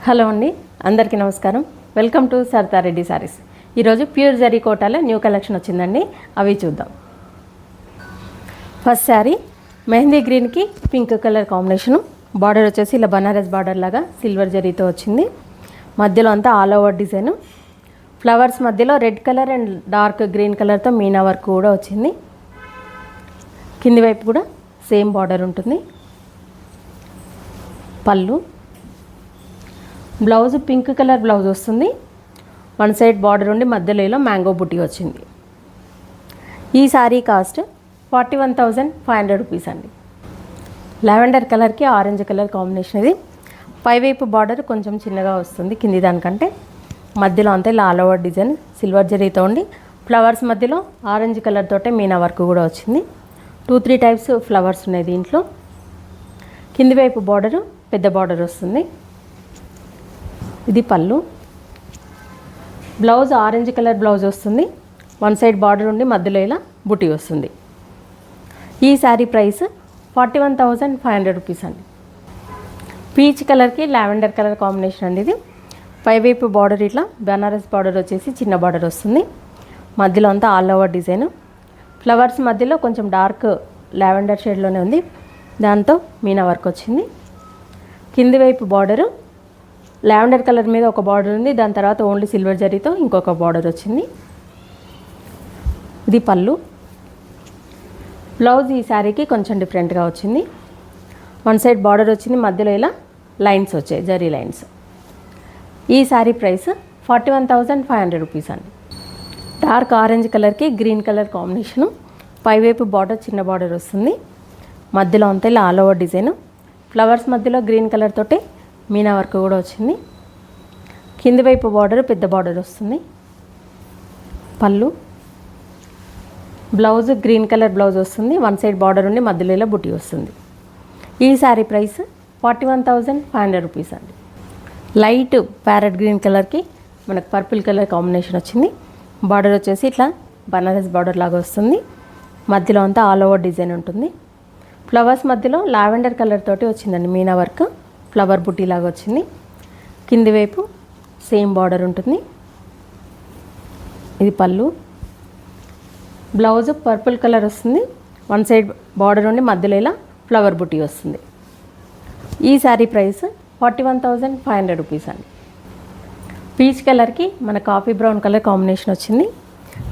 Hello అండి, అందరికీ నమస్కారం. Welcome to Sarita Reddy sarees. ఈరోజు ప్యూర్ జరీ కోటాలో న్యూ కలెక్షన్ వచ్చిందండి, అవి చూద్దాం. ఫస్ట్ శారీ మెహందీ గ్రీన్కి పింక్ కలర్ కాంబినేషను. బార్డర్ వచ్చేసి ఇలా బనారస్ బార్డర్ లాగా సిల్వర్ జరీతో వచ్చింది. మధ్యలో అంతా ఆల్ ఓవర్ డిజైను. ఫ్లవర్స్ మధ్యలో red colour and dark green కలర్తో మీనా వర్క్ కూడా వచ్చింది. కింది వైపు కూడా సేమ్ బార్డర్ ఉంటుంది. పళ్ళు, బ్లౌజ్ పింక్ కలర్ బ్లౌజ్ వస్తుంది. వన్ సైడ్ బార్డర్ ఉండి మధ్యలో ఇలా మ్యాంగో బుట్టి వచ్చింది. ఈ శారీ కాస్ట్ 41,500 రూపీస్ అండి. లావెండర్ కలర్కి ఆరెంజ్ కలర్ కాంబినేషన్ ఇది. పైవైపు బార్డర్ కొంచెం చిన్నగా వస్తుంది కింది దానికంటే. మధ్యలో అంతా ఇలా ఆల్ ఓవర్ డిజైన్ సిల్వర్ జరీతో ఉండి ఫ్లవర్స్ మధ్యలో ఆరెంజ్ కలర్ తోటే మీనా వర్క్ కూడా వచ్చింది. 2-3 టైప్స్ ఫ్లవర్స్ ఉన్నాయి దీంట్లో. కింది వైపు బార్డరు పెద్ద బార్డర్ వస్తుంది. ఇది పళ్ళు. బ్లౌజ్ ఆరెంజ్ కలర్ బ్లౌజ్ వస్తుంది. వన్ సైడ్ బార్డర్ ఉండి మధ్యలో ఇలా బుట్టి వస్తుంది. ఈ శారీ ప్రైస్ 41,500 రూపీస్ అండి. పీచ్ కలర్కి లావెండర్ కలర్ కాంబినేషన్ అండి ఇది. పైవైపు బార్డర్ ఇట్లా బనారస్ బార్డర్ వచ్చేసి చిన్న బార్డర్ వస్తుంది. మధ్యలో అంతా ఆల్ ఓవర్ డిజైను. ఫ్లవర్స్ మధ్యలో కొంచెం డార్క్ లావెండర్ షేడ్లోనే ఉంది, దాంతో మీనా వర్క్ వచ్చింది. కింది వైపు బార్డరు లావెండర్ కలర్ మీద ఒక బార్డర్ ఉంది, దాని తర్వాత ఓన్లీ సిల్వర్ జరీతో ఇంకొక బార్డర్ వచ్చింది. ఇది పళ్ళు. బ్లౌజ్ ఈ శారీకి కొంచెం డిఫరెంట్గా వచ్చింది. వన్ సైడ్ బార్డర్ వచ్చింది, మధ్యలో ఇలా లైన్స్ వచ్చాయి, జరీ లైన్స్. ఈ శారీ ప్రైస్ 41,500 రూపీస్ అండి. డార్క్ ఆరెంజ్ కలర్కి గ్రీన్ కలర్ కాంబినేషను. పైవైపు బార్డర్ చిన్న బార్డర్ వస్తుంది. మధ్యలో అంతా ఇలా ఆల్ ఓవర్ డిజైను. ఫ్లవర్స్ మధ్యలో గ్రీన్ కలర్ తోటి మీనా వర్క్ కూడా వచ్చింది. కింది వైపు బార్డర్ పెద్ద బార్డర్ వస్తుంది. పళ్ళు, బ్లౌజ్ గ్రీన్ కలర్ బ్లౌజ్ వస్తుంది. వన్ సైడ్ బార్డర్ ఉండి మధ్యలో ఇలా బుట్టి వస్తుంది. ఈ శారీ ప్రైస్ 41,500 రూపీస్ అండి. లైట్ ప్యారెట్ గ్రీన్ కలర్కి మనకు పర్పుల్ కలర్ కాంబినేషన్ వచ్చింది. బార్డర్ వచ్చేసి ఇట్లా బనారస్ బార్డర్ లాగా వస్తుంది. మధ్యలో అంతా ఆల్ ఓవర్ డిజైన్ ఉంటుంది. ఫ్లవర్స్ మధ్యలో లావెండర్ కలర్ తోటి వచ్చిందండి మీనా వర్క్. ఫ్లవర్ బుట్టి లాగా వచ్చింది. కింది వైపు సేమ్ బార్డర్ ఉంటుంది. ఇది పళ్ళు. బ్లౌజ్ పర్పుల్ కలర్ వస్తుంది. వన్ సైడ్ బార్డర్ ఉండి మధ్యలో ఇలా ఫ్లవర్ బుట్టి వస్తుంది. ఈ శారీ ప్రైస్ 41,500 రూపీస్ అండి. పీచ్ కలర్కి మన కాఫీ బ్రౌన్ కలర్ కాంబినేషన్ వచ్చింది.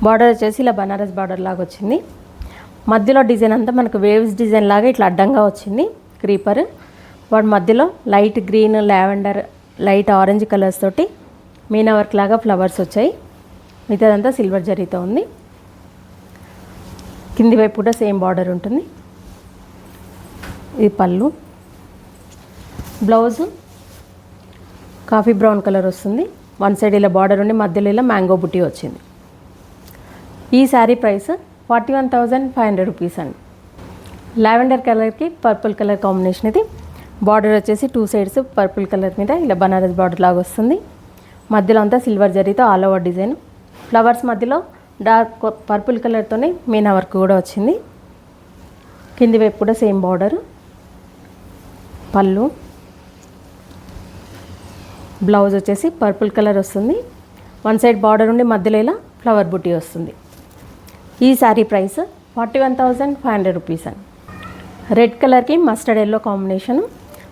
బార్డర్ వచ్చేసి ఇలా బనారస్ బార్డర్ లాగా వచ్చింది. మధ్యలో డిజైన్ అంతా మనకు వేవ్స్ డిజైన్ లాగా ఇట్లా అడ్డంగా వచ్చింది క్రీపర్. వాటి మధ్యలో light green, lavender, light orange colours తోటి మీనా వర్క్ లాగా ఫ్లవర్స్ వచ్చాయి. మిగతాదంతా సిల్వర్ జరీతో ఉంది. కింది వైపు కూడా సేమ్ బార్డర్ ఉంటుంది. ఇది పళ్ళు. బ్లౌజు కాఫీ బ్రౌన్ కలర్ వస్తుంది. వన్ సైడ్ ఇలా బార్డర్ ఉండి మధ్యలో ఇలా మ్యాంగో బుట్టి వచ్చింది. ఈ శారీ ప్రైస్ 41,500 రూపీస్ అండి. లావెండర్ కలర్కి పర్పుల్ కలర్ కాంబినేషన్ ఇది. బార్డర్ వచ్చేసి 2 సైడ్స్ పర్పుల్ కలర్ మీద ఇలా బనారస్ బార్డర్ లాగా వస్తుంది. మధ్యలో అంతా సిల్వర్ జరీతో ఆల్ ఓవర్ డిజైన్. ఫ్లవర్స్ మధ్యలో డార్క్ పర్పుల్ కలర్తోనే మీనా వర్క్ కూడా వచ్చింది. కింది వైపు కూడా సేమ్ బార్డర్. పళ్ళు, బ్లౌజ్ వచ్చేసి పర్పుల్ కలర్ వస్తుంది. వన్ సైడ్ బార్డర్ ఉండి మధ్యలో ఇలా ఫ్లవర్ బుట్టి వస్తుంది. ఈ శారీ ప్రైస్ 41,500 రూపీస్ అండి. రెడ్ కలర్కి మస్టర్డ్ ఎల్లో కాంబినేషను.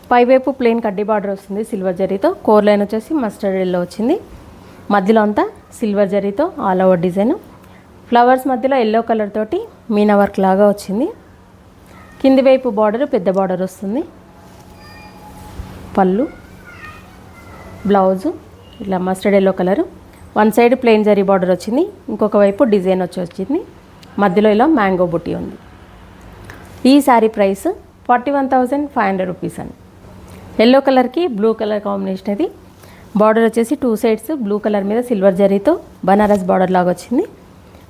పైవైపు ప్లెయిన్ కడ్డీ బార్డర్ వస్తుంది సిల్వర్ జరీతో. కోర్ లైన్ వచ్చేసి మస్టర్డ్ ఎల్లో వచ్చింది. మధ్యలో అంతా సిల్వర్ జరీతో ఆల్ ఓవర్ డిజైన్. ఫ్లవర్స్ మధ్యలో ఎల్లో కలర్ తోటి మీనా వర్క్ లాగా వచ్చింది. కింది వైపు బార్డర్ పెద్ద బార్డర్ వస్తుంది. పళ్ళు, బ్లౌజు ఇట్లా mustard yellow colour. One side plain zari border వచ్చింది, ఇంకొక వైపు డిజైన్ వచ్చింది. మధ్యలో ఇలా మ్యాంగో బుట్టి ఉంది. ఈ శారీ ప్రైస్ 41,500 రూపీస్ అండి. ఎల్లో కలర్కి బ్లూ కలర్ కాంబినేషన్ ఇది. బార్డర్ వచ్చేసి 2 సైడ్స్ బ్లూ కలర్ మీద సిల్వర్ జరీతో బనారస్ బార్డర్ లాగా వచ్చింది.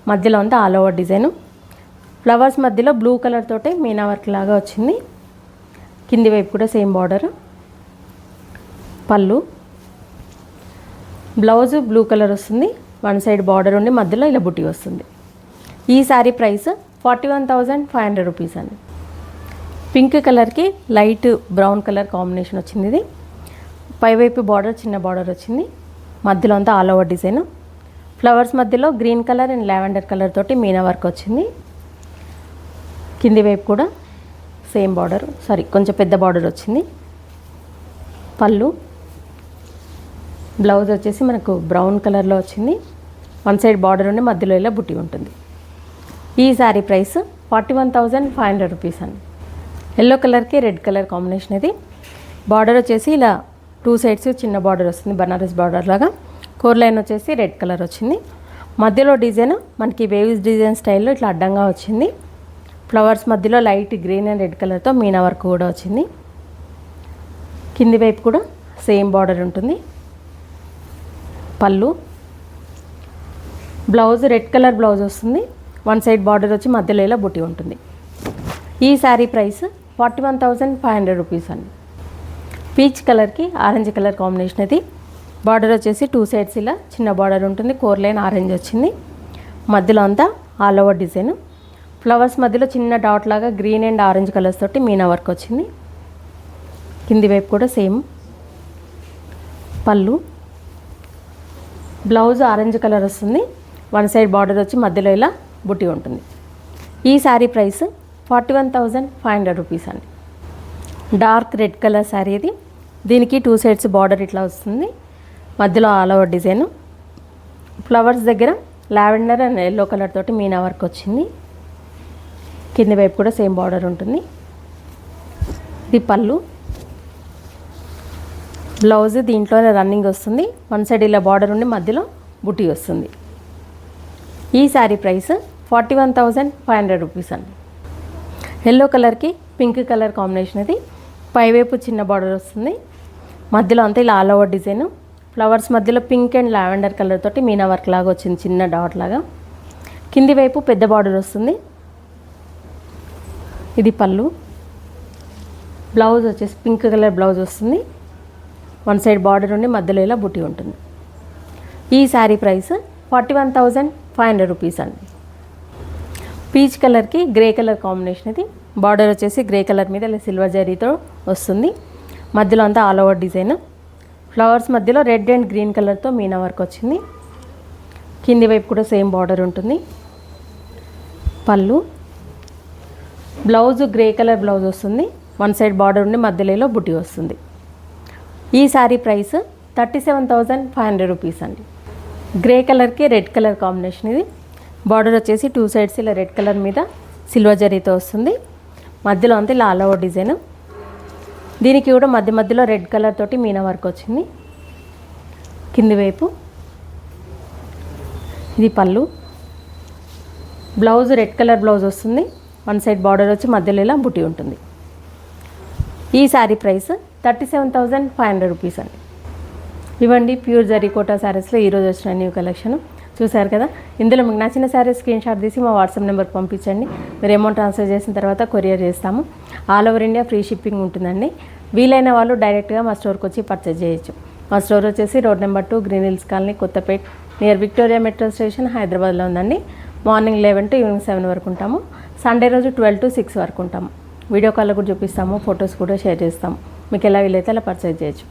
మధ్యలో అంతా ఆల్ ఓవర్ డిజైను. ఫ్లవర్స్ మధ్యలో బ్లూ కలర్ తోటే మీనా వర్క్ లాగా వచ్చింది. కింది వైపు కూడా సేమ్ బార్డర్. పళ్ళు, బ్లౌజ్ బ్లూ కలర్ వస్తుంది. వన్ సైడ్ బార్డర్ ఉండి మధ్యలో ఇలా బుట్టి వస్తుంది. ఈ శారీ ప్రైస్ 41,500 రూపీస్ అండి. పింక్ కలర్కి లైట్ బ్రౌన్ కలర్ కాంబినేషన్ వచ్చింది. ఇది పైవైపు బార్డర్ చిన్న బార్డర్ వచ్చింది, మధ్యలో అంతా ఆల్ ఓవర్ డిజైన్. ఫ్లవర్స్ మధ్యలో green colour and lavender colour తోటి మీనా వర్క్ వచ్చింది. కింది వైపు కూడా సేమ్ బార్డర్, కొంచెం పెద్ద బార్డర్ వచ్చింది. పళ్ళు, బ్లౌజ్ వచ్చేసి మనకు బ్రౌన్ కలర్లో వచ్చింది. వన్ సైడ్ బార్డర్ ఉండి మధ్యలో ఇలా బుట్టి ఉంటుంది. ఈ శారీ ప్రైస్ 41,500 రూపీస్ అండి. ఎల్లో కలర్కి రెడ్ కలర్ కాంబినేషన్ ఇది. బార్డర్ వచ్చేసి ఇలా 2 సైడ్స్ చిన్న బార్డర్ వస్తుంది, బనారస్ బార్డర్ లాగా. కోర్ లైన్ వచ్చేసి రెడ్ కలర్ వచ్చింది. మధ్యలో డిజైన్ మనకి వేవ్స్ డిజైన్ స్టైల్లో ఇట్లా అడ్డంగా వచ్చింది. ఫ్లవర్స్ మధ్యలో లైట్ గ్రీన్ అండ్ రెడ్ కలర్తో మీనా వర్క్ కూడా వచ్చింది. కింది వైపు కూడా సేమ్ బార్డర్ ఉంటుంది. పళ్ళు, బ్లౌజ్ రెడ్ కలర్ బ్లౌజ్ వస్తుంది. వన్ సైడ్ బార్డర్ వచ్చి మధ్యలో ఇలా బుట్టి ఉంటుంది. ఈ శారీ ప్రైస్ 41,500 రూపీస్ అండి. పీచ్ కలర్కి ఆరెంజ్ కలర్ కాంబినేషన్ ఇది. బార్డర్ వచ్చేసి 2 సైడ్స్ ఇలా చిన్న బార్డర్ ఉంటుంది. కోర్ లైన్ ఆరెంజ్ వచ్చింది. మధ్యలో అంతా ఆల్ ఓవర్ డిజైన్. ఫ్లవర్స్ మధ్యలో చిన్న డాట్ లాగా గ్రీన్ అండ్ ఆరెంజ్ కలర్స్ తోటి మీనా వర్క్ వచ్చింది. కింది వైపు కూడా సేమ్. పళ్ళు, బ్లౌజ్ ఆరెంజ్ కలర్ వస్తుంది. వన్ సైడ్ బార్డర్ వచ్చి మధ్యలో ఇలా బుట్టి ఉంటుంది. ఈ శారీ ప్రైస్ 41,500 రూపీస్ అండి. డార్క్ రెడ్ కలర్ శారీ ఇది. దీనికి 2 సైడ్స్ బార్డర్ ఇట్లా వస్తుంది. మధ్యలో ఆల్ ఓవర్ డిజైన్. ఫ్లవర్స్ దగ్గర లావెండర్ అండ్ ఎల్లో కలర్ తోటి మీనా వర్క్ వచ్చింది. కింది వైపు కూడా సేమ్ బార్డర్ ఉంటుంది. ఇది పళ్ళు, బ్లౌజ్ దీంట్లోనే రన్నింగ్ వస్తుంది. వన్ సైడ్ ఇలా బార్డర్ ఉండి మధ్యలో బుట్టి వస్తుంది. ఈ శారీ ప్రైస్ 41,500 రూపీస్ అండి. ఎల్లో కలర్కి పింక్ కలర్ కాంబినేషన్ ఇది. పైవైపు చిన్న బార్డర్ వస్తుంది. మధ్యలో అంతా ఇలా ఆల్ ఓవర్ డిజైన్. ఫ్లవర్స్ మధ్యలో పింక్ అండ్ లావెండర్ కలర్ తోటి మీనా వర్క్ లాగా వచ్చింది, చిన్న డాట్ లాగా. కింది వైపు పెద్ద బార్డర్ వస్తుంది. ఇది పళ్ళు, బ్లౌజ్ వచ్చేసి పింక్ కలర్ బ్లౌజ్ వస్తుంది. వన్ సైడ్ బార్డర్ ఉండి మధ్యలో ఇలా బుట్టి ఉంటుంది. ఈ శారీ ప్రైస్ 41,500 రూపీస్ అండి. పీచ్ కలర్కి గ్రే కలర్ కాంబినేషన్ ఇది. బార్డర్ వచ్చేసి గ్రే కలర్ మీద ఇలా సిల్వర్ జరీతో వస్తుంది. మధ్యలో అంతా ఆల్ ఓవర్ డిజైన్. ఫ్లవర్స్ మధ్యలో రెడ్ అండ్ గ్రీన్ కలర్తో మీనా వర్క్ వచ్చింది. కింది వైపు కూడా సేమ్ బార్డర్ ఉంటుంది. పళ్ళు, బ్లౌజ్ గ్రే కలర్ బ్లౌజ్ వస్తుంది. వన్ సైడ్ బార్డర్ ఉండి మధ్యలో బుట్టి వస్తుంది. ఈ శారీ ప్రైస్ 37,500 రూపీస్ అండి. గ్రే కలర్కి రెడ్ కలర్ కాంబినేషన్ ఇది. బార్డర్ వచ్చేసి 2 సైడ్స్ ఇలా రెడ్ కలర్ మీద సిల్వర్ జరీతో వస్తుంది. మధ్యలో అంతా ఇలా ఆల్ ఓవర్ డిజైన్. దీనికి కూడా మధ్యలో రెడ్ కలర్ తోటి మీనా వర్క్ వచ్చింది. కింది వైపు ఇది పళ్ళు, బ్లౌజ్ రెడ్ కలర్ బ్లౌజ్ వస్తుంది. వన్ సైడ్ బార్డర్ వచ్చి మధ్యలో ఇలా బుట్టి ఉంటుంది. ఈ శారీ ప్రైస్ 37,500 రూపీస్ అండి. ఇవ్వండి ప్యూర్ జరీకోటా శారీస్లో ఈరోజు వచ్చిన న్యూ కలెక్షన్ చూశారు కదా. ఇందులో మీకు నచ్చిన శారీస్ స్క్రీన్ షాట్ తీసి మా వాట్సాప్ నెంబర్కి పంపించండి. మీరు అమౌంట్ ట్రాన్స్ఫర్ చేసిన తర్వాత కొరియర్ చేస్తాము. All over India free shipping ఉంటుందండి. వీలైన వాళ్ళు డైరెక్ట్గా మా స్టోర్కి వచ్చి పర్చేజ్ చేయొచ్చు. మా స్టోర్ వచ్చేసి road number 2 green hills colony, Kothapet, near Victoria metro station, హైదరాబాద్లో ఉందండి. మార్నింగ్ 11 to ఈవినింగ్ 7 వరకు ఉంటాము. సండే రోజు 12 to 6 వరకు ఉంటాము. వీడియో కాల్ కూడా చూపిస్తాము, ఫొటోస్ కూడా షేర్ చేస్తాము. మీకు ఎలా వీలైతే అలా పర్చేజ్ చేయొచ్చు.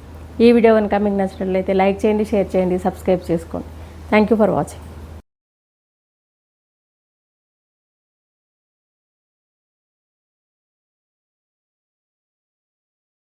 ఈ వీడియో కనుక మీకు నచ్చినట్లయితే లైక్ చేయండి, షేర్ చేయండి, సబ్స్క్రైబ్ చేసుకోండి. Thank you for watching.